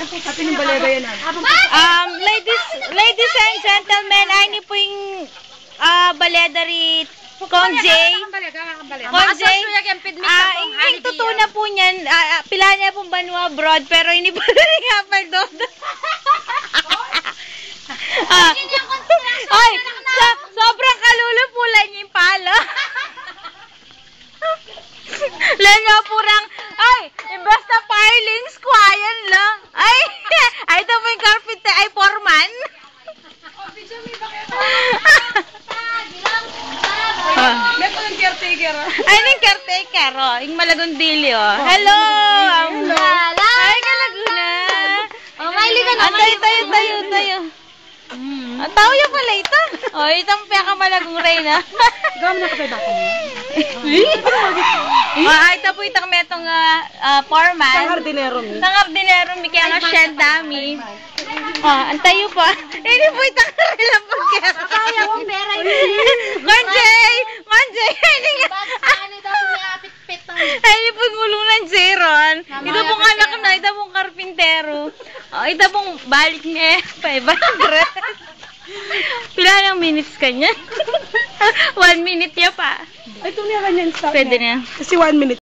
Ladies and gentlemen, ay ni po yung baledari Kong Jay. Kong Jay, yung totoo na po niyan, pila niya pong banwa abroad, pero hindi po rin nga pa doon. Ay, sobrang kalulupulan niya yung palo. Lanya purang, ay, imbes na pilings, kwayan lang. Ay, ito po yung carpenter, ay, foreman. Ay, yung caretaker, oh. Yung malagundilyo. Hello! Ay, Kalaguna. Maili ka na. Tayo. Tao yung pala ito. O, itong pinakamalagung Reyna. Gawin na kapay bako mo. Ito po itong metong foreman. Tangardinero mi. Kaya nga shed dami. Antayo pa. Hindi po itong karilang pagkera. Kaya kong pera yun. Manjay! Hindi nga. Ay, po ngulong ng Zeron. Ito pong anak na. Ito pong karpintero. Ito pong balik niya. 500. Pila ng minutes kanya? 1 minute niya pa. Ay, ito niya ganyan stop. Pwede na. Kasi 1 minute.